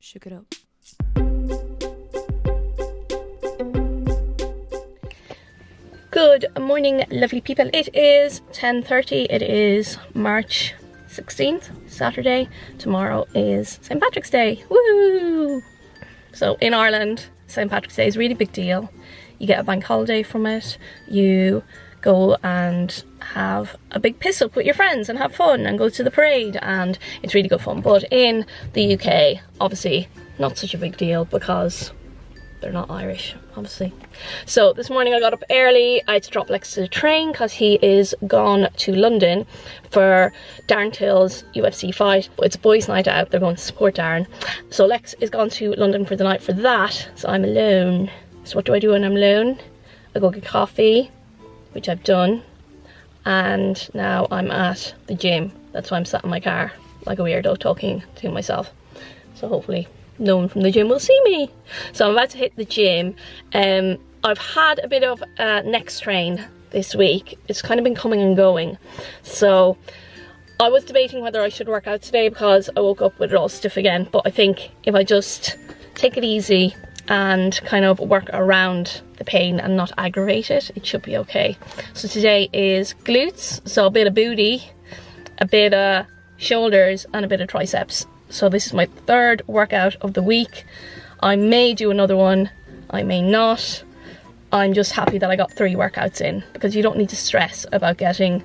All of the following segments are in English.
Shook it up. Good morning, lovely people. It is 10:30. It is March 16th, Saturday. Tomorrow is St. Patrick's Day. Woo! So in Ireland, St. Patrick's Day is a really big deal. You get a bank holiday from it. You go and have a big piss up with your friends and have fun and go to the parade, and it's really good fun. But in the UK, obviously not such a big deal because they're not Irish, obviously. So this morning I got up early. I had to drop Lex to the train because he is gone to London for Darren Till's UFC fight. It's a boys' night out. They're going to support Darren. So Lex is gone to London for the night for that. So I'm alone. So what do I do when I'm alone? I go get coffee, which I've done. And now I'm at the gym. That's why I'm sat in my car like a weirdo talking to myself. So hopefully no one from the gym will see me. So I'm about to hit the gym. I've had a bit of neck strain this week. It's kind of been coming and going. So I was debating whether I should work out today because I woke up with it all stiff again. But I think if I just take it easy and kind of work around the pain and not aggravate it, it should be okay. So today is glutes, so a bit of booty, a bit of shoulders and a bit of triceps. So this is my third workout of the week. I may do another one, I may not. I'm just happy that I got 3 workouts in, because you don't need to stress about getting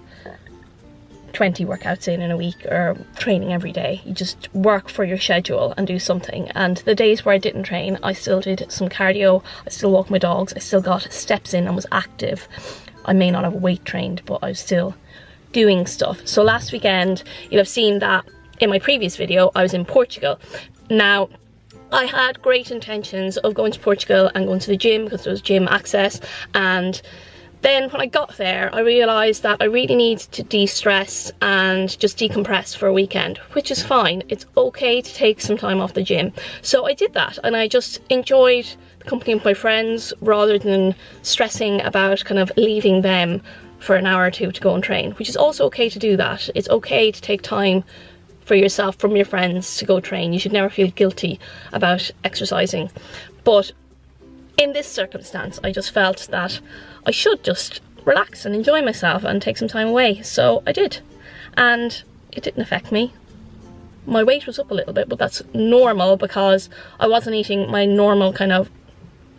20 workouts in a week or training every day. You just work for your schedule and do something. And the days where I didn't train, I still did some cardio, I still walked my dogs, I still got steps in and was active. I may not have weight trained, but I was still doing stuff. So last weekend, you'll have seen that in my previous video, I was in Portugal. Now, I had great intentions of going to Portugal and going to the gym because there was gym access, and then when I got there, I realised that I really need to de-stress and just decompress for a weekend, which is fine. It's okay to take some time off the gym. So I did that, and I just enjoyed the company of my friends rather than stressing about kind of leaving them for an hour or two to go and train, which is also okay to do that. It's okay to take time for yourself from your friends to go train. You should never feel guilty about exercising. But in this circumstance, I just felt that I should just relax and enjoy myself and take some time away. So I did, and it didn't affect me. My weight was up a little bit, but that's normal because I wasn't eating my normal kind of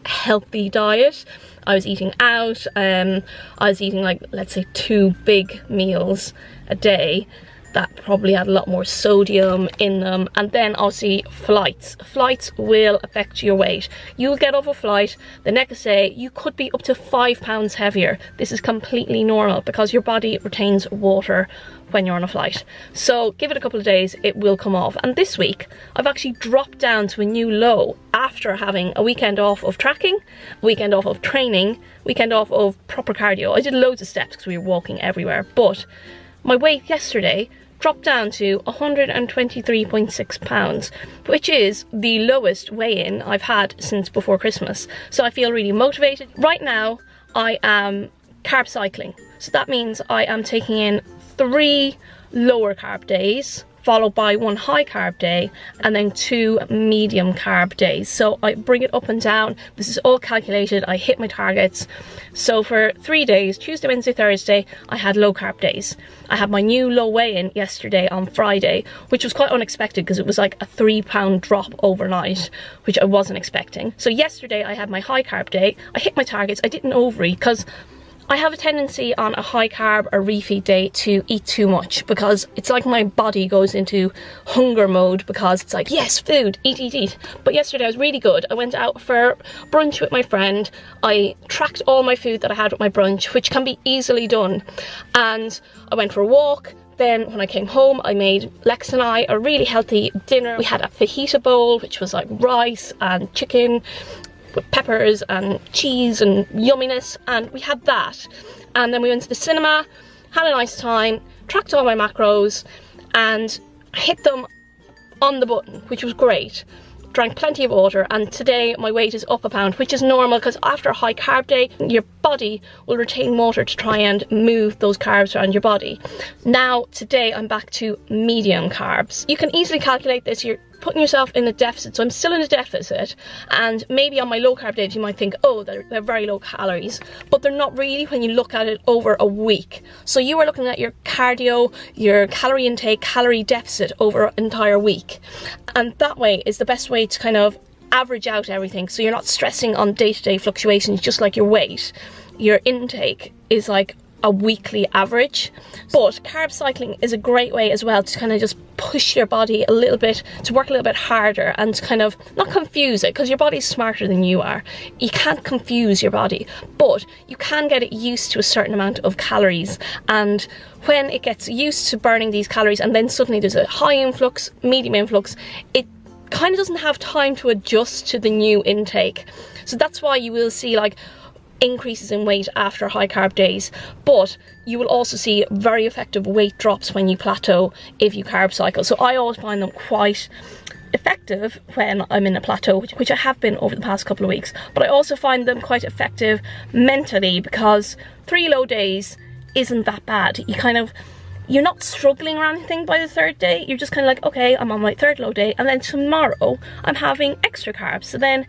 healthy diet. I was eating out. I was eating, like, let's say 2 big meals a day that probably had a lot more sodium in them. And then obviously flights will affect your weight. You'll get off a flight, the next day you could be up to 5 pounds heavier. This is completely normal because your body retains water when you're on a flight. So give it a couple of days, it will come off. And this week I've actually dropped down to a new low after having a weekend off of tracking, a weekend off of training, weekend off of proper cardio. I did loads of steps because we were walking everywhere, but my weight yesterday dropped down to 123.6 pounds, which is the lowest weigh-in I've had since before Christmas. So I feel really motivated. Right now, I am carb cycling. So that means I am taking in 3 lower carb days, followed by 1 high carb day, and then 2 medium carb days. So I bring it up and down. This is all calculated. I hit my targets. So for 3 days, Tuesday, Wednesday, Thursday, I had low carb days. I had my new low weigh-in yesterday on Friday, which was quite unexpected because it was like a 3 pound drop overnight, which I wasn't expecting. So yesterday I had my high carb day. I hit my targets. I didn't overeat because I have a tendency on a high carb or refeed day to eat too much, because it's like my body goes into hunger mode because it's like, yes, food, eat. But yesterday I was really good. I went out for brunch with my friend. I tracked all my food that I had with my brunch, which can be easily done. And I went for a walk. Then when I came home, I made Lex and I a really healthy dinner. We had a fajita bowl, which was like rice and chicken with peppers and cheese and yumminess, and we had that. And then we went to the cinema, had a nice time, tracked all my macros, and hit them on the button, which was great. Drank plenty of water, and today my weight is up a pound, which is normal because after a high carb day, your body will retain water to try and move those carbs around your body. Now, today I'm back to medium carbs. You can easily calculate this. You're putting yourself in a deficit, so I'm still in a deficit, and maybe on my low carb days you might think, oh, they're very low calories, but they're not really when you look at it over a week. So you are looking at your cardio, your calorie intake, calorie deficit over an entire week, and that way is the best way to kind of average out everything, so you're not stressing on day-to-day fluctuations. Just like your weight, your intake is like a weekly average. But carb cycling is a great way as well to kind of just push your body a little bit, to work a little bit harder and to kind of not confuse it, because your body's smarter than you are. You can't confuse your body, but you can get it used to a certain amount of calories, and when it gets used to burning these calories and then suddenly there's a high influx, medium influx, it kind of doesn't have time to adjust to the new intake. So that's why you will see like increases in weight after high carb days, but you will also see very effective weight drops when you plateau if you carb cycle. So I always find them quite effective when I'm in a plateau, which I have been over the past couple of weeks, but I also find them quite effective mentally, because 3 low days isn't that bad. You're not struggling or anything by the 3rd day. You're just kind of like, okay, I'm on my 3rd low day, and then tomorrow I'm having extra carbs. So then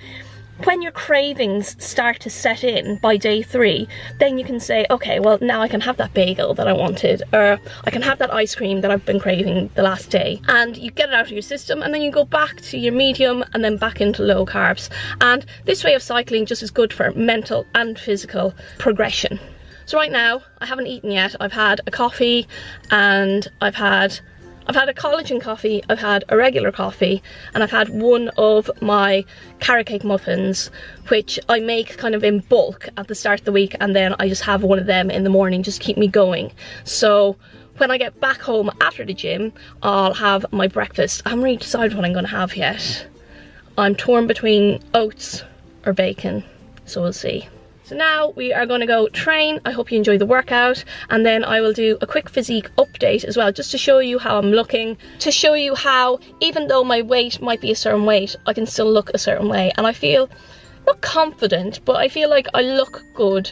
when your cravings start to set in by day 3, then you can say, okay, well, now I can have that bagel that I wanted, or I can have that ice cream that I've been craving the last day, and you get it out of your system, and then you go back to your medium and then back into low carbs. And this way of cycling just is good for mental and physical progression. So right now I haven't eaten yet. I've had a coffee, and I've had a collagen coffee, I've had a regular coffee, and I've had one of my carrot cake muffins, which I make kind of in bulk at the start of the week, and then I just have one of them in the morning just to keep me going. So when I get back home after the gym, I'll have my breakfast. I haven't really decided what I'm going to have yet. I'm torn between oats or bacon, so we'll see. So now we are going to go train. I hope you enjoy the workout, and then I will do a quick physique update as well, just to show you how I'm looking, to show you how, even though my weight might be a certain weight, I can still look a certain way, and I feel not confident, but I feel like I look good,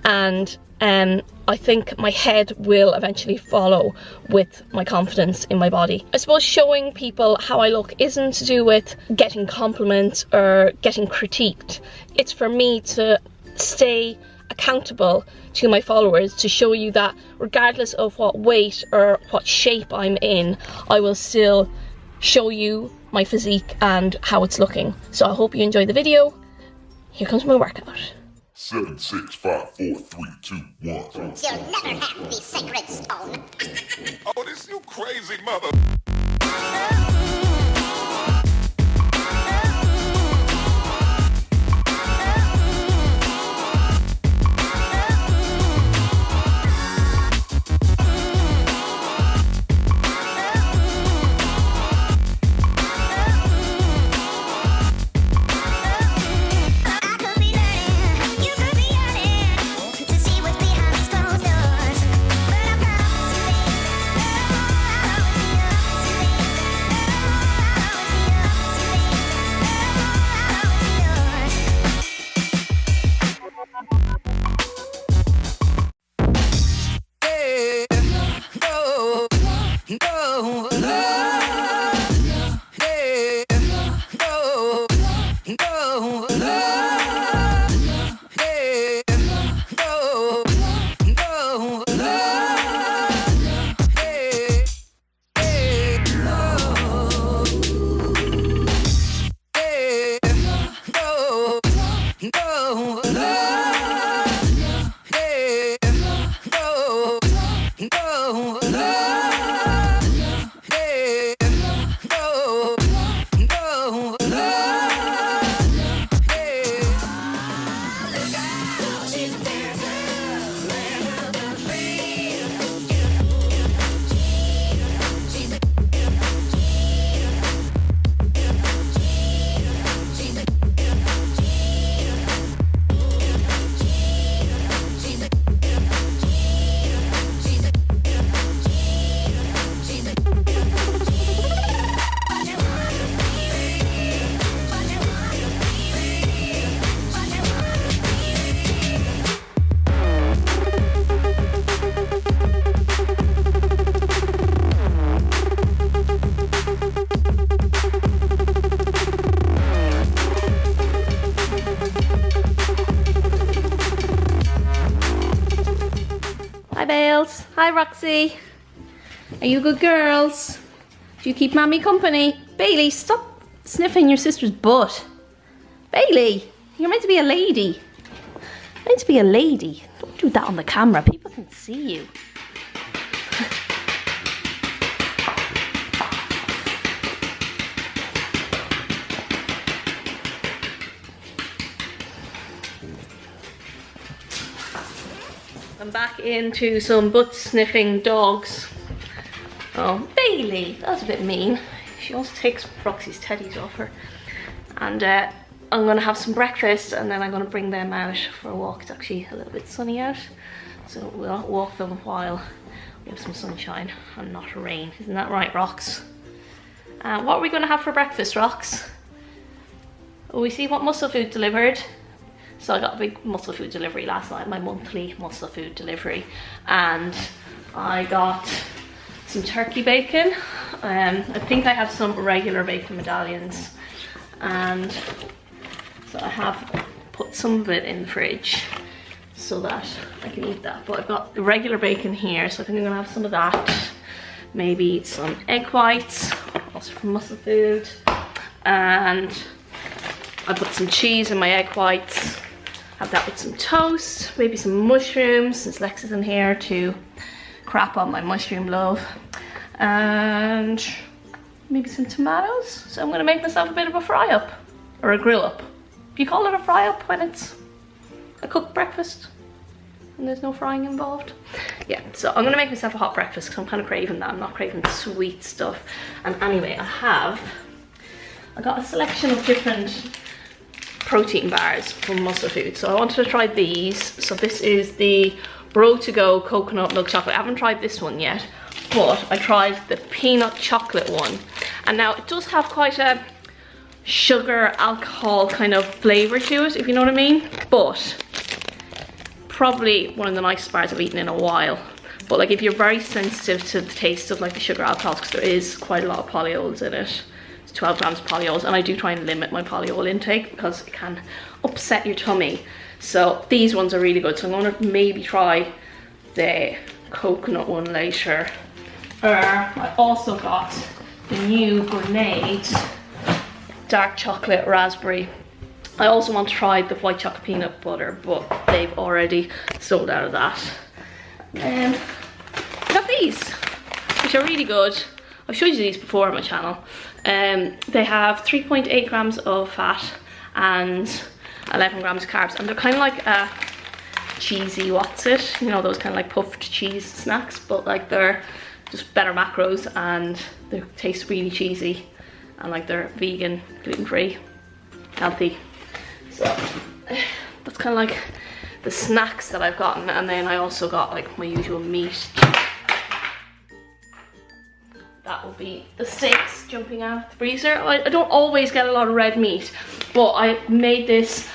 and I think my head will eventually follow with my confidence in my body. I suppose showing people how I look isn't to do with getting compliments or getting critiqued. It's for me to stay accountable to my followers, to show you that regardless of what weight or what shape I'm in, I will still show you my physique and how it's looking. So I hope you enjoy the video. Here comes my workout. 7, 6, 5, 4, 3, 2, 1. You'll never have the sacred stone. Oh, this you crazy mother. girls. Hi, Roxy. Are you good girls? Do you keep mommy company? Bailey, stop sniffing your sister's butt. Bailey, you're meant to be a lady. Meant to be a lady. Don't do that on the camera. People can see you. I'm back into some butt sniffing dogs. Oh, Bailey, that was a bit mean. She also takes Roxy's teddies off her. And I'm gonna have some breakfast and then I'm gonna bring them out for a walk. It's actually a little bit sunny out, so we'll walk them while we have some sunshine and not rain. Isn't that right, Rox? What are we gonna have for breakfast, Rox? Oh, we see what muscle food delivered. So I got a big muscle food delivery last night, my monthly muscle food delivery, and I got some turkey bacon. I think I have some regular bacon medallions, and so I have put some of it in the fridge so that I can eat that. But I've got the regular bacon here, so I think I'm gonna have some of that. Maybe some egg whites, also from muscle food, and I put some cheese in my egg whites. Have that with some toast, maybe some mushrooms, since Lex is in here to crap on my mushroom love, and maybe some tomatoes. So I'm gonna make myself a bit of a fry up, or a grill up. Do you call it a fry up when it's a cooked breakfast and there's no frying involved? Yeah, so I'm gonna make myself a hot breakfast because I'm kind of craving that. I'm not craving sweet stuff. And anyway, I got a selection of different protein bars from Muscle Food, so I wanted to try these. So this is the Bro to Go coconut milk chocolate. I haven't tried this one yet, but I tried the peanut chocolate one, and now it does have quite a sugar alcohol kind of flavor to it, if you know what I mean, but probably one of the nicest bars I've eaten in a while. But like, if you're very sensitive to the taste of like the sugar alcohols, because there is quite a lot of polyols in it, 12 grams of polyols, and I do try and limit my polyol intake because it can upset your tummy. So these ones are really good, so I'm going to maybe try the coconut one later. I also got the new Grenade dark chocolate raspberry. I also want to try the white chocolate peanut butter, but they've already sold out of that. I got these, which are really good. I've showed you these before on my channel. They have 3.8 grams of fat and 11 grams of carbs, and they're kind of like a cheesy what's it, you know, those kind of like puffed cheese snacks, but like they're just better macros and they taste really cheesy, and like they're vegan, gluten-free, healthy. So that's kind of like the snacks that I've gotten. And then I also got like my usual meat. That will be the steaks jumping out of the freezer. I don't always get a lot of red meat, but I made this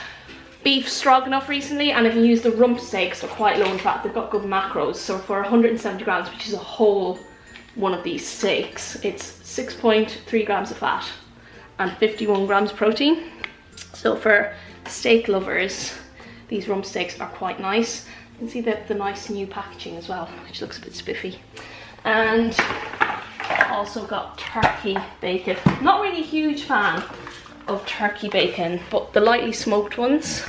beef stroganoff recently, and if you use the rump steaks, they're quite low in fat. They've got good macros. So for 170 grams, which is a whole one of these steaks, it's 6.3 grams of fat and 51 grams of protein. So for steak lovers, these rump steaks are quite nice. You can see the nice new packaging as well, which looks a bit spiffy. And also got turkey bacon. Not really a huge fan of turkey bacon, but the lightly smoked ones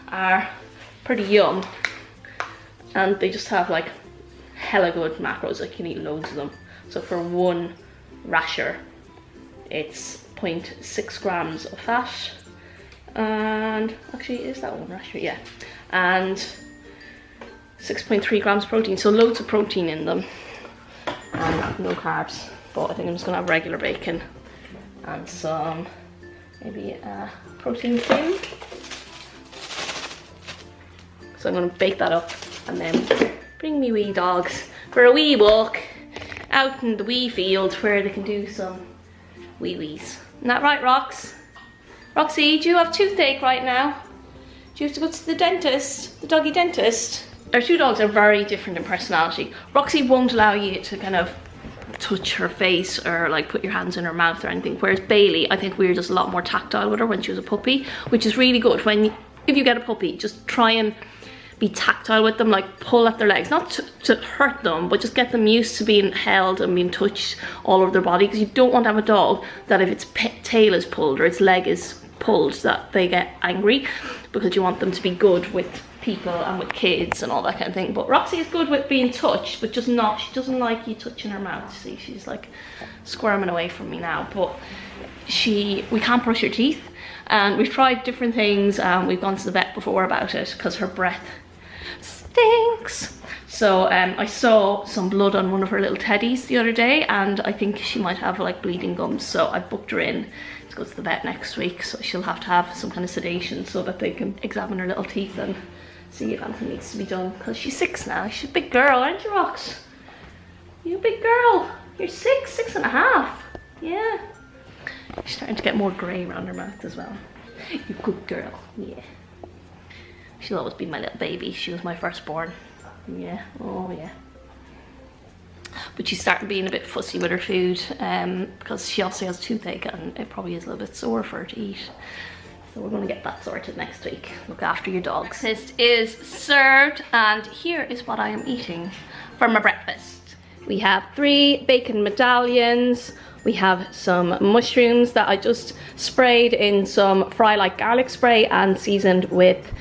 are pretty yum, and they just have like hella good macros. Like, you can eat loads of them. So for one rasher, it's 0.6 grams of fat, and actually, is that one rasher? Yeah, and 6.3 grams protein. So loads of protein in them, and no carbs. But I think I'm just gonna have regular bacon and some maybe protein food. So I'm gonna bake that up and then bring me wee dogs for a wee walk out in the wee field where they can do some wee wees. Isn't that right, Rox? Roxy, do you have toothache right now? Do you have to go to the dentist, the doggy dentist? Our two dogs are very different in personality. Roxy won't allow you to kind of touch her face or like put your hands in her mouth or anything, whereas Bailey, I think we were just a lot more tactile with her when she was a puppy, which is really good. If you get a puppy, just try and be tactile with them, like pull at their legs, not to hurt them, but just get them used to being held and being touched all over their body, because you don't want to have a dog that if its tail is pulled or its leg is pulled that they get angry, because you want them to be good with people and with kids and all that kind of thing. But Roxy is good with being touched, but just not, she doesn't like you touching her mouth. See, she's like squirming away from me now. But we can't brush her teeth, and we've tried different things, and we've gone to the vet before about it because her breath stinks. So I saw some blood on one of her little teddies the other day, and I think she might have like bleeding gums, so I booked her in to go to the vet next week. So she'll have to have some kind of sedation so that they can examine her little teeth and see if anything needs to be done, because she's 6 now. She's a big girl, aren't you, Rox? You a big girl. You're 6 and a half. Yeah. She's starting to get more grey around her mouth as well. You good girl. Yeah. She'll always be my little baby. She was my firstborn. Yeah. Oh yeah. But she's starting being a bit fussy with her food, because she also has toothache, and it probably is a little bit sore for her to eat. So we're going to get that sorted next week. Look after your dogs. Breakfast is served, and here is what I am eating for my breakfast. We have 3 bacon medallions. We have some mushrooms that I just sprayed in some fry-like garlic spray and seasoned with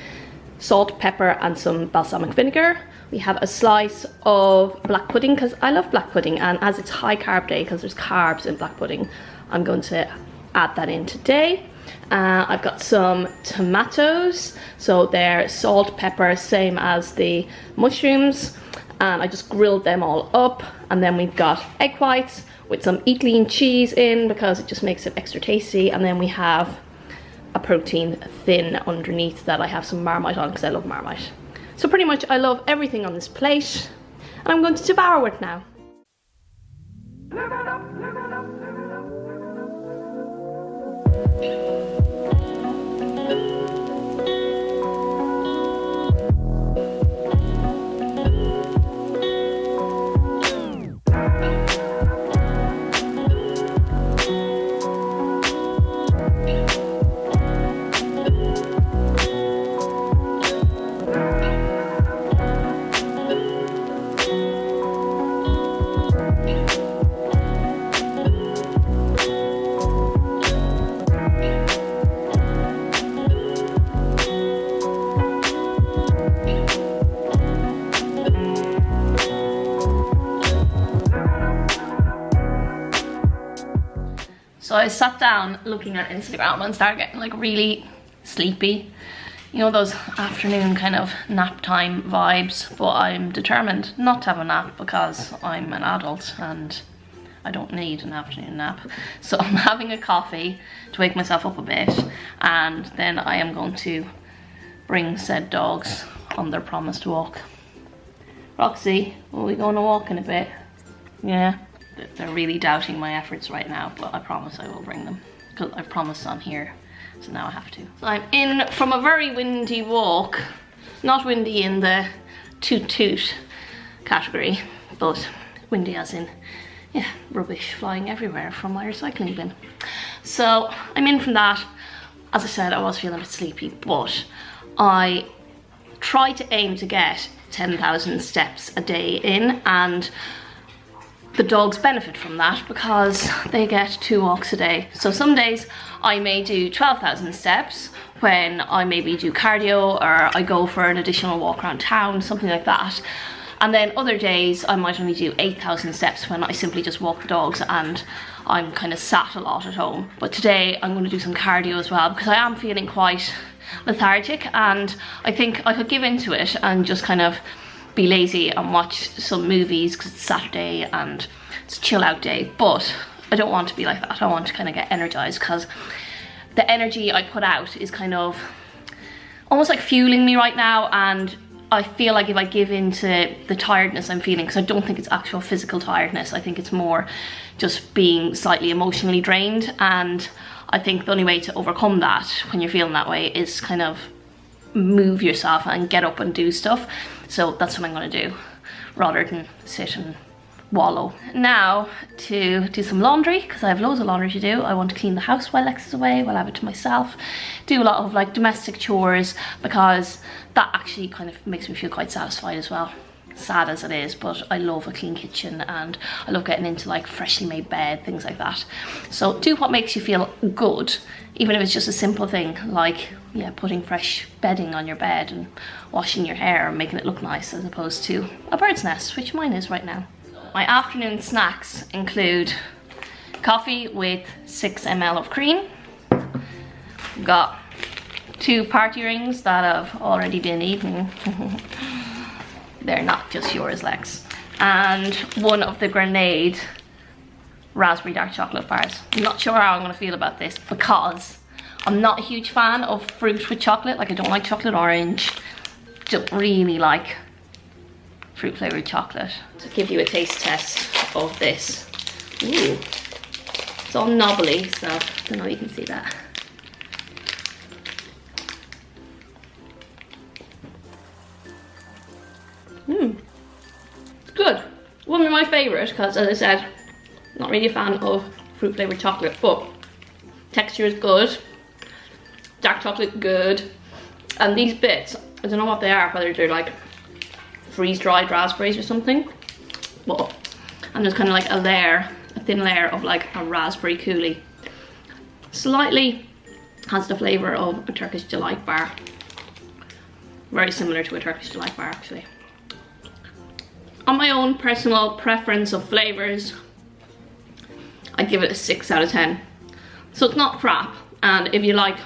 salt, pepper, and some balsamic vinegar. We have a slice of black pudding, because I love black pudding, and as it's high carb day, because there's carbs in black pudding, I'm going to add that in today. I've got some tomatoes, so they're salt, pepper, same as the mushrooms, and I just grilled them all up. And then we've got egg whites with some eat lean cheese in, because it just makes it extra tasty. And then we have a protein thin underneath that I have some Marmite on, because I love Marmite. So pretty much I love everything on this plate, and I'm going to devour it now. So I sat down looking at Instagram and started getting like really sleepy. You know, those afternoon kind of nap time vibes, but I'm determined not to have a nap because I'm an adult and I don't need an afternoon nap. So I'm having a coffee to wake myself up a bit, and then I am going to bring said dogs on their promised walk. Roxy, are we going to walk in a bit? Yeah. They're really doubting my efforts right now, but I promise I will bring them, because I promised on here, so now I have to. So I'm in from a very windy walk, not windy in the toot toot category, but windy as in, yeah, rubbish flying everywhere from my recycling bin. So I'm in from that. As I said, I was feeling a bit sleepy, but I try to aim to get 10,000 steps a day in, and the dogs benefit from that because they get 2 walks a day. So some days I may do 12,000 steps when I maybe do cardio, or I go for an additional walk around town, something like that. And then other days I might only do 8,000 steps when I simply just walk the dogs and I'm kind of sat a lot at home. But today I'm going to do some cardio as well, because I am feeling quite lethargic, and I think I could give into it and just kind of be lazy and watch some movies because it's Saturday and it's a chill out day. But I don't want to be like that. I want to kind of get energized, because the energy I put out is kind of almost like fueling me right now, and I feel like if I give into the tiredness I'm feeling, because I don't think it's actual physical tiredness, I think it's more just being slightly emotionally drained, and I think the only way to overcome that when you're feeling that way is kind of move yourself and get up and do stuff. So that's what I'm going to do, rather than sit and wallow. Now to do some laundry, because I have loads of laundry to do. I want to clean the house while Lex is away, while I have it to myself. Do a lot of like domestic chores, because that actually kind of makes me feel quite satisfied as well. Sad as it is, but I love a clean kitchen and I love getting into like freshly made bed, things like that. So do what makes you feel good, even if it's just a simple thing like, yeah, putting fresh bedding on your bed and washing your hair and making it look nice, as opposed to a bird's nest, which mine is right now. My afternoon snacks include coffee with 6 ml of cream. I've got 2 party rings that have already been eaten. They're not just yours, Lex. And 1 of the Grenade raspberry dark chocolate bars. I'm not sure how I'm gonna feel about this, because I'm not a huge fan of fruit with chocolate. Like, I don't like chocolate orange. Don't really like fruit flavored chocolate. To give you a taste test of this. Ooh, it's all knobbly, so I don't know if you can see that. It's good. Wouldn't be my favourite, because as I said, not really a fan of fruit flavoured chocolate, but texture is good. Dark chocolate, good. And these bits, I don't know what they are, whether they're like freeze-dried raspberries or something, but, and there's kind of like a layer, a thin layer of like a raspberry coulis. Slightly has the flavour of a Turkish delight bar. Very similar to a Turkish delight bar, actually. On my own personal preference of flavours, I'd give it a 6 out of 10. So it's not crap, and if you like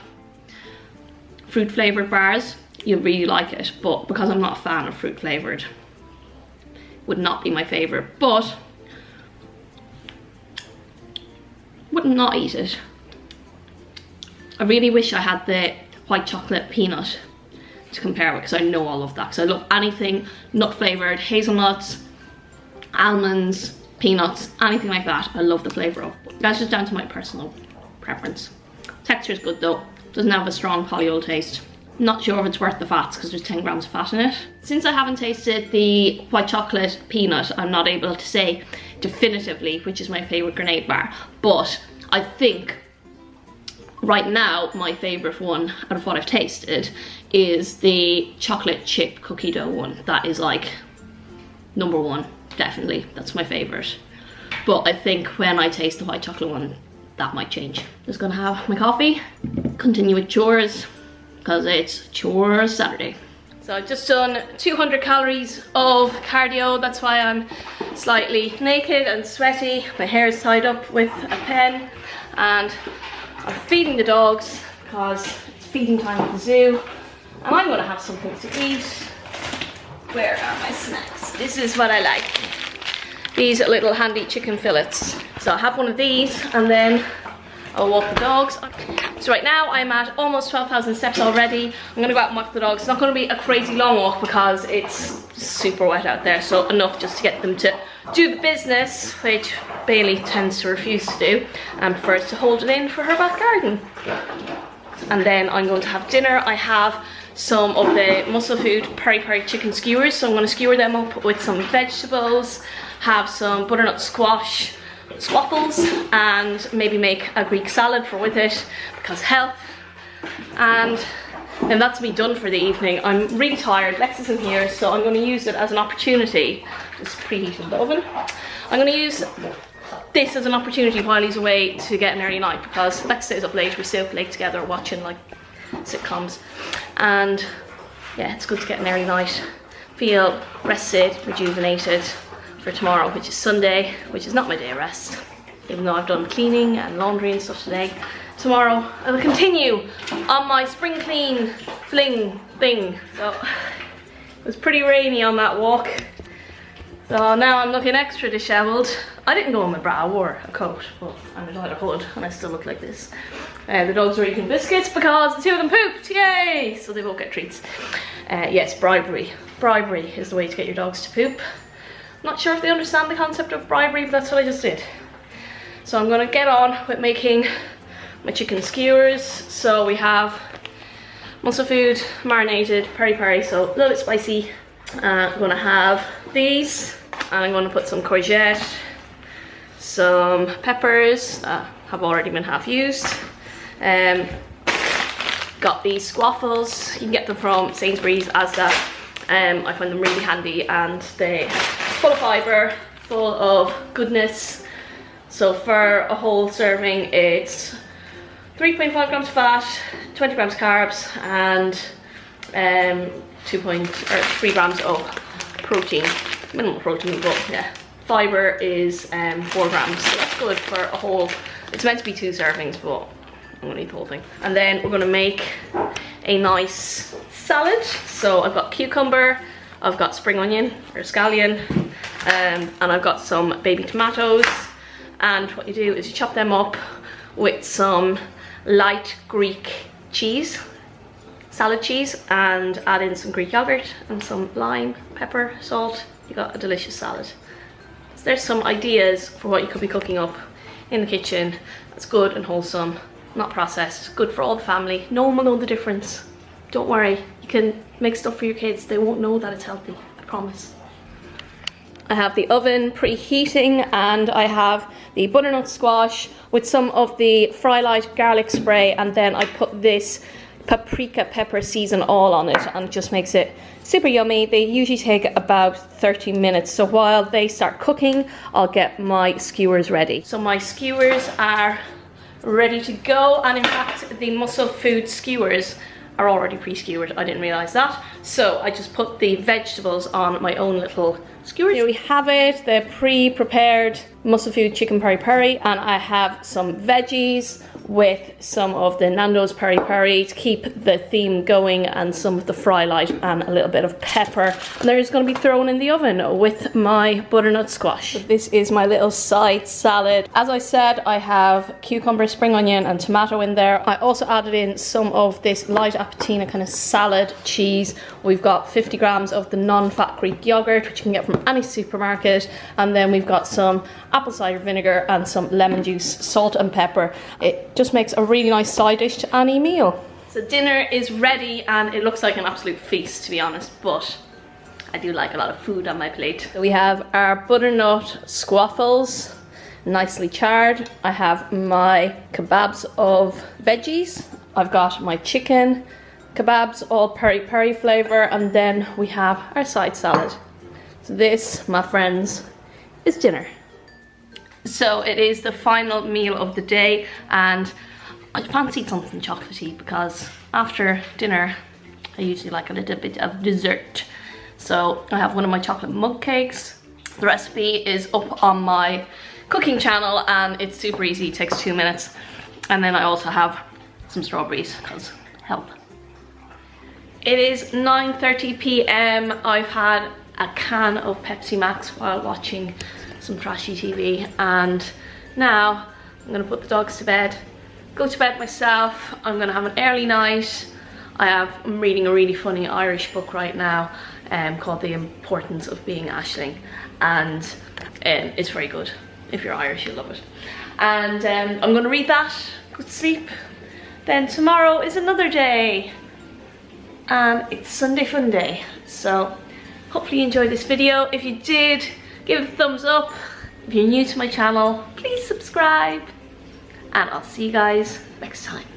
fruit flavoured bars, you'll really like it, but because I'm not a fan of fruit flavoured, would not be my favourite, but would not eat it. I really wish I had the white chocolate peanut to compare with, because I know all of that, because I love anything nut flavoured, hazelnuts, almonds, peanuts, anything like that. I love the flavour of. That's just down to my personal preference. Texture is good though, doesn't have a strong polyol taste. Not sure if it's worth the fats, because there's 10 grams of fat in it. Since I haven't tasted the white chocolate peanut, I'm not able to say definitively which is my favourite Grenade bar, but I think right now my favourite one out of what I've tasted is the chocolate chip cookie dough one. That is like #1, definitely. That's my favourite. But I think when I taste the white chocolate one, that might change. Just gonna have my coffee, continue with chores, because it's chores Saturday. So I've just done 200 calories of cardio. That's why I'm slightly naked and sweaty. My hair is tied up with a pen, and I'm feeding the dogs because it's feeding time at the zoo, and I'm gonna have something to eat. Where are my snacks? This is what I like. These little handy chicken fillets. So I'll have one of these, and then I'll walk the dogs. So right now I'm at almost 12,000 steps already. I'm gonna go out and walk the dogs. It's not gonna be a crazy long walk because it's super wet out there, so enough just to get them to do the business, which Bailey tends to refuse to do and prefers to hold it in for her back garden. And then I'm going to have dinner. I have some of the Muscle Food peri-peri chicken skewers, so I'm going to skewer them up with some vegetables, have some butternut squash swaffles, and maybe make a Greek salad for with it, because health. And then that's me done for the evening. I'm really tired. Lex isn't here, so I'm going to use it as an opportunity. Just preheating the oven. I'm going to use this as an opportunity while he's away to get an early night, because Lex stays up late. We stay up late together watching like sitcoms, and yeah, it's good to get an early night, feel rested, rejuvenated for tomorrow, which is Sunday, which is not my day of rest, even though I've done cleaning and laundry and stuff today. Tomorrow I will continue on my spring clean fling thing. So it was pretty rainy on that walk, so now I'm looking extra dishevelled. I didn't go in my bra, I wore a coat, but I'm without a hood and I still look like this. The dogs are eating biscuits because the 2 of them pooped, yay! So they both get treats. Yes, bribery. Bribery is the way to get your dogs to poop. Not sure if they understand the concept of bribery, but that's what I just did. So I'm gonna get on with making my chicken skewers. So we have Muscle Food marinated peri-peri, so a little bit spicy. I'm gonna have these and I'm going to put some courgette, some peppers that have already been half used. Got these squaffles. You can get them from Sainsbury's, Asda. I find them really handy, and they're full of fibre, full of goodness. So for a whole serving, it's 3.5 grams fat, 20 grams carbs, and 3 grams of protein, minimal protein, but yeah, fibre is 4 grams, so that's good for a whole. It's meant to be 2 servings, but I'm gonna eat the whole thing. And then we're gonna make a nice salad. So I've got cucumber, I've got spring onion or scallion, and I've got some baby tomatoes. And what you do is you chop them up with some light Greek cheese, salad cheese, and add in some Greek yogurt and some lime, pepper, salt. You got a delicious salad. So there's some ideas for what you could be cooking up in the kitchen. That's good and wholesome, not processed, good for all the family. No one will know the difference. Don't worry, you can make stuff for your kids. They won't know that it's healthy, I promise. I have the oven preheating, and I have the butternut squash with some of the Frylight garlic spray, and then I put this paprika pepper season all on it, and it just makes it super yummy. They usually take about 30 minutes, so while they start cooking, I'll get my skewers ready. So my skewers are ready to go, and in fact the Muscle Food skewers are already pre-skewered. I didn't realize that, so I just put the vegetables on my own little skewers. Here we have it, the pre-prepared Muscle Food chicken peri peri, and I have some veggies with some of the Nando's peri peri to keep the theme going, and some of the Frylight and a little bit of pepper. And they're just going to be thrown in the oven with my butternut squash. So this is my little side salad. As I said, I have cucumber, spring onion and tomato in there. I also added in some of this light appetina kind of salad cheese. We've got 50 grams of the non-fat Greek yogurt, which you can get from any supermarket, and then we've got some apple cider vinegar and some lemon juice, salt and pepper. It just makes a really nice side dish to any meal. So dinner is ready, and it looks like an absolute feast, to be honest, but I do like a lot of food on my plate. So we have our butternut squaffles, nicely charred. I have my kebabs of veggies. I've got my chicken kebabs, all peri peri flavour, and then we have our side salad. So this, my friends, is dinner. So it is the final meal of the day, and I fancied something chocolatey because after dinner I usually like a little bit of dessert. So I have one of my chocolate mug cakes. The recipe is up on my cooking channel, and it's super easy, it takes 2 minutes. And then I also have some strawberries because health. It is 9:30 p.m. I've had a can of Pepsi Max while watching some trashy TV, and now I'm gonna put the dogs to bed, go to bed myself. I'm gonna have an early night. I'm reading a really funny Irish book right now called The Importance of Being Aisling, and it's very good. If you're Irish, you'll love it. And I'm gonna read that, go to sleep. Then tomorrow is another day, and it's Sunday Fun Day. So hopefully you enjoyed this video. If you did, give it a thumbs up. If you're new to my channel, please subscribe, and I'll see you guys next time.